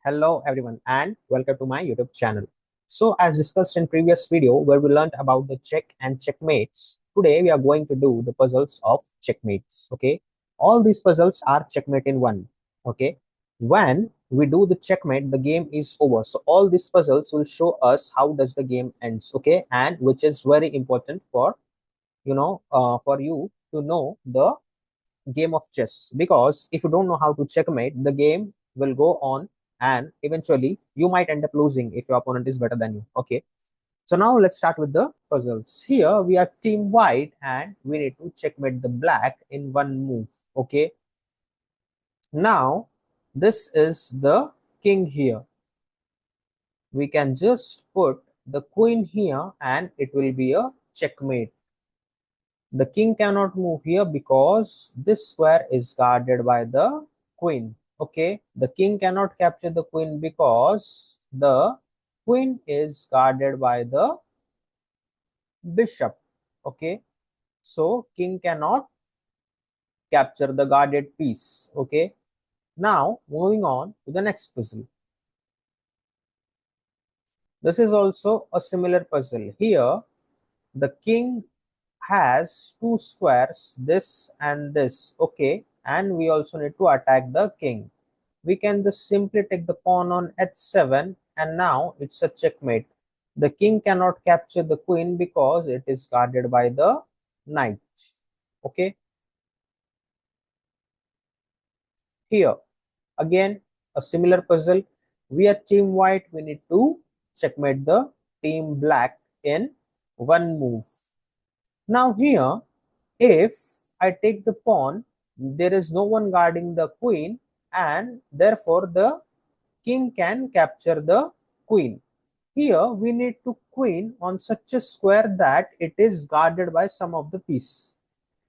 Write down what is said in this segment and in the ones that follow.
Hello everyone and welcome to my YouTube channel. So as discussed in previous video where we learned about the check and checkmates, today we are going to do the puzzles of checkmates. Okay, all these puzzles are checkmate in one. Okay, when we do the checkmate, the game is over. So all these puzzles will show us how does the game ends. Okay, and which is very important for for you to know the game of chess, because if you don't know how to checkmate, the game will go on and eventually you might end up losing if your opponent is better than you. Okay, so now let's start with the puzzles. Here we are team white and we need to checkmate the black in one move. Okay, now this is the king here. We can just put the queen here and it will be a checkmate. The king cannot move here because this square is guarded by the queen. Okay, the king cannot capture the queen because the queen is guarded by the bishop. Okay, so king cannot capture the guarded piece. Okay, now moving on to the next puzzle. This is also a similar puzzle. Here the king has two squares, this and this. Okay, and we also need to attack the king. We can just simply take the pawn on h7 and now it's a checkmate. The king cannot capture the queen because it is guarded by the knight. Okay, here again a similar puzzle. We are team white, we need to checkmate the team black in one move. Now here, if I take the pawn, there is no one guarding the queen and therefore the king can capture the queen. Here we need to queen on such a square that it is guarded by some of the piece.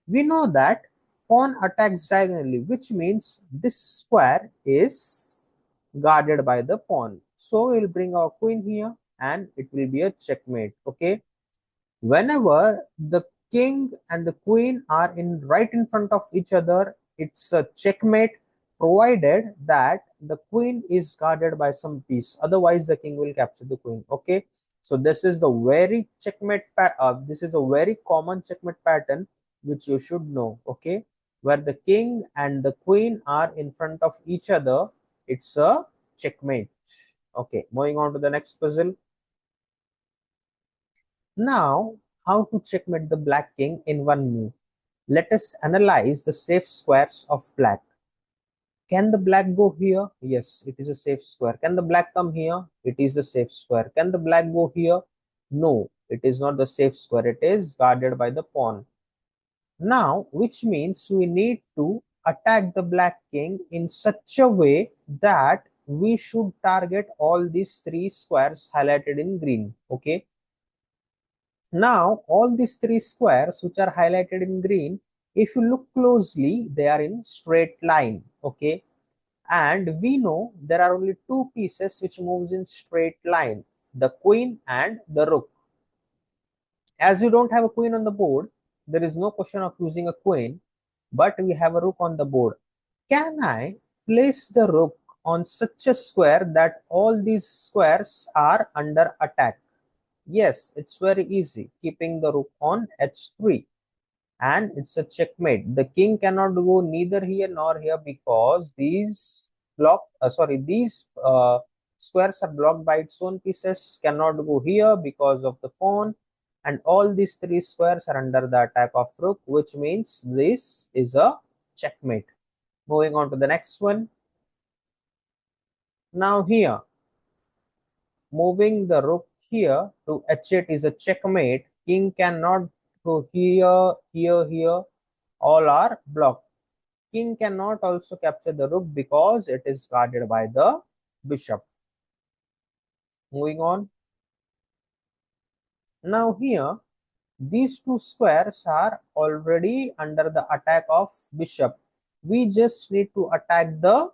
We know that pawn attacks diagonally, which means this square is guarded by the pawn. So we'll bring our queen here and it will be a checkmate. Okay, whenever the king and the queen are right in front of each other, it's a checkmate, provided that the queen is guarded by some piece, otherwise the king will capture the queen. Okay, so this is the very this is a very common checkmate pattern which you should know. Okay, where the king and the queen are in front of each other, it's a checkmate. Okay, moving on to the next puzzle. Now, how to checkmate the black king in one move? Let us analyze the safe squares of black. Can the black go here? Yes, it is a safe square. Can the black come here? It is the safe square. Can the black go here? No, it is not the safe square. It is guarded by the pawn. Now, which means we need to attack the black king in such a way that we should target all these three squares highlighted in green. Okay, now, all these three squares which are highlighted in green, if you look closely, they are in straight line. Okay, and we know there are only two pieces which moves in straight line, the queen and the rook. As you don't have a queen on the board, there is no question of using a queen, but we have a rook on the board. Can I place the rook on such a square that all these squares are under attack? Yes, it's very easy, keeping the rook on h3, and it's a checkmate. The king cannot go neither here nor here because these squares are blocked by its own pieces, cannot go here because of the pawn, and all these three squares are under the attack of rook, which means this is a checkmate. Moving on to the next one. Now here, moving the rook here to h8 is a checkmate. King cannot go here, here. All are blocked. King cannot also capture the rook because it is guarded by the bishop. Moving on. Now here, these two squares are already under the attack of bishop. We just need to attack the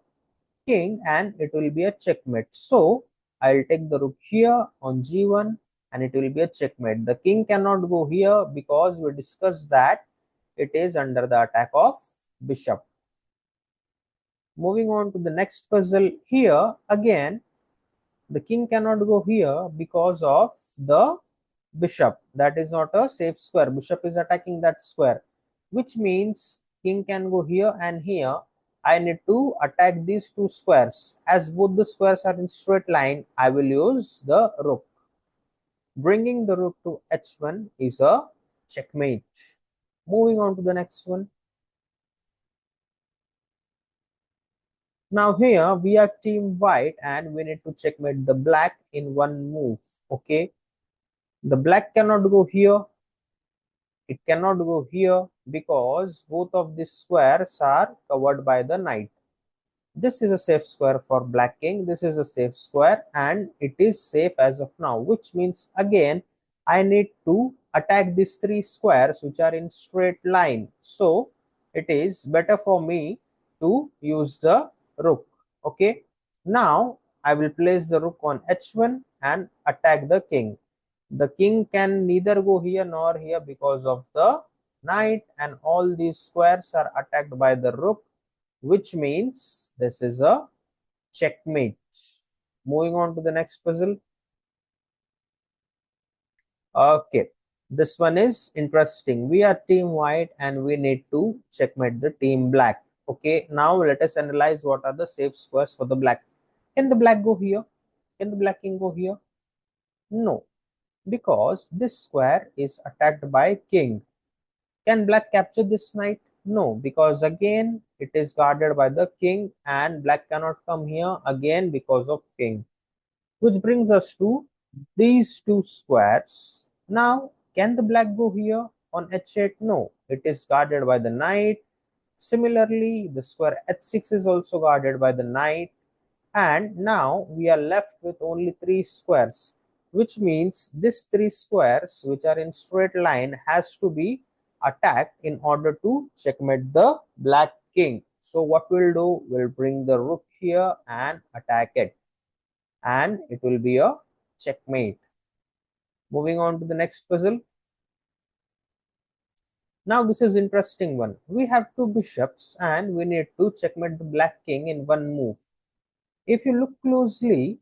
king and it will be a checkmate. So I'll take the rook here on g1 and it will be a checkmate. The king cannot go here because we discussed that it is under the attack of bishop. Moving on to the next puzzle. Here again, the king cannot go here because of the bishop. That is not a safe square. Bishop is attacking that square, which means king can go here and here. I need to attack these two squares. As both the squares are in straight line, I will use the rook. Bringing the rook to h1 is a checkmate. Moving on to the next one. Now here we are team white and we need to checkmate the black in one move. Okay, the black cannot go here, it cannot go here because both of these squares are covered by the knight. This is a safe square for black king, this is a safe square and it is safe as of now, which means again I need to attack these three squares which are in straight line. So it is better for me to use the rook. Okay, now I will place the rook on h1 and attack the king. The king can neither go here nor here because of the knight, and all these squares are attacked by the rook, which means this is a checkmate. Moving on to the next puzzle. Okay, this one is interesting. We are team white and we need to checkmate the team black. Okay, now let us analyze what are the safe squares for the black. Can the black go here? Can the black king go here? No, because this square is attacked by king. Can black capture this knight? No, because again it is guarded by the king and black cannot come here again because of king. Which brings us to these two squares. Now, can the black go here on h8? No, it is guarded by the knight. Similarly, the square h6 is also guarded by the knight. And now we are left with only three squares, which means these three squares which are in straight line has to be attacked in order to checkmate the black king. So what we'll do, we'll bring the rook here and attack it, and it will be a checkmate. Moving on to the next puzzle. Now this is interesting one. We have two bishops and we need to checkmate the black king in one move. If you look closely,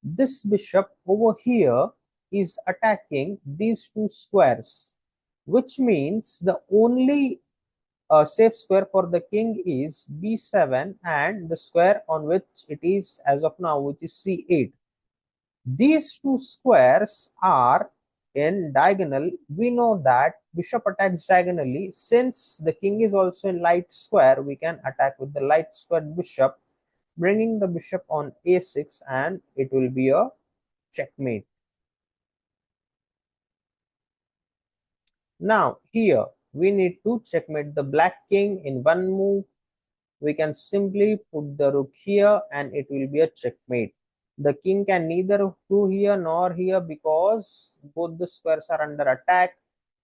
this bishop over here is attacking these two squares, which means the only safe square for the king is b7 and the square on which it is as of now, which is c8. These two squares are in diagonal. We know that bishop attacks diagonally. Since the king is also in light square, we can attack with the light squared bishop, bringing the bishop on a6, and it will be a checkmate. Now here we need to checkmate the black king in one move. We can simply put the rook here and it will be a checkmate. The king can neither go here nor here because both the squares are under attack.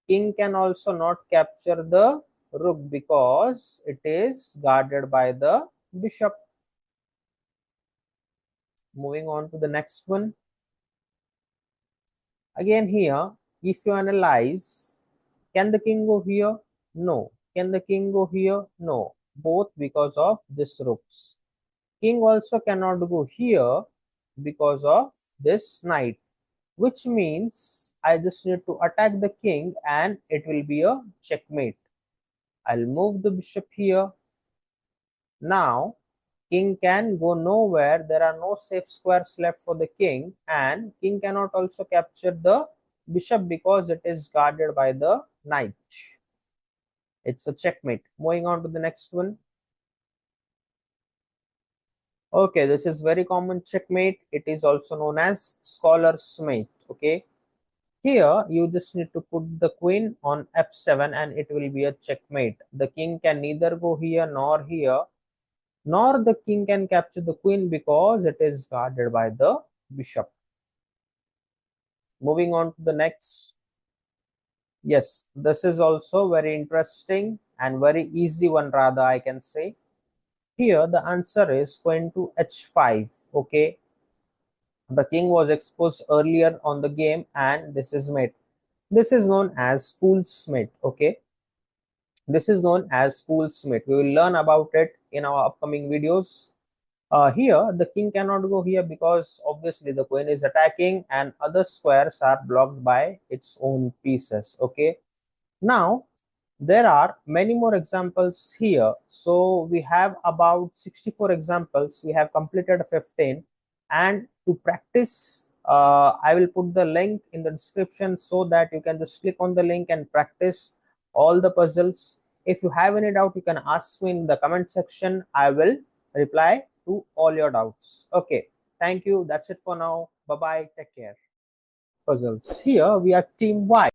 King can also not capture the rook because it is guarded by the bishop. Moving on to the next one. Again here, if you analyze, can the king go here? No. Can the king go here? No. Both because of this rooks. King also cannot go here because of this knight, which means I just need to attack the king and it will be a checkmate. I'll move the bishop here. Now king can go nowhere. There are no safe squares left for the king, and king cannot also capture the bishop because it is guarded by the knight. It's a checkmate. Moving on to the next one. Okay, this is very common checkmate. It is also known as scholar's mate. Okay, here you just need to put the queen on f7 and it will be a checkmate. The king can neither go here nor here, nor the king can capture the queen because it is guarded by the bishop. Moving on to the next. Yes, this is also very interesting and very easy one, rather I can say. Here the answer is queen to h5. Okay, the king was exposed earlier on the game and this is mate. This is known as fool's mate. Okay, This is known as fool's mate. We will learn about it in our upcoming videos. Here, the king cannot go here because obviously the queen is attacking and other squares are blocked by its own pieces. Okay. Now, there are many more examples here. So we have about 64 examples. We have completed 15. And to practice, I will put the link in the description so that you can just click on the link and practice all the puzzles. If you have any doubt, you can ask me in the comment section. I will reply to all your doubts. Okay. Thank you. That's it for now. Bye bye. Take care. Puzzles. Here we are team Y.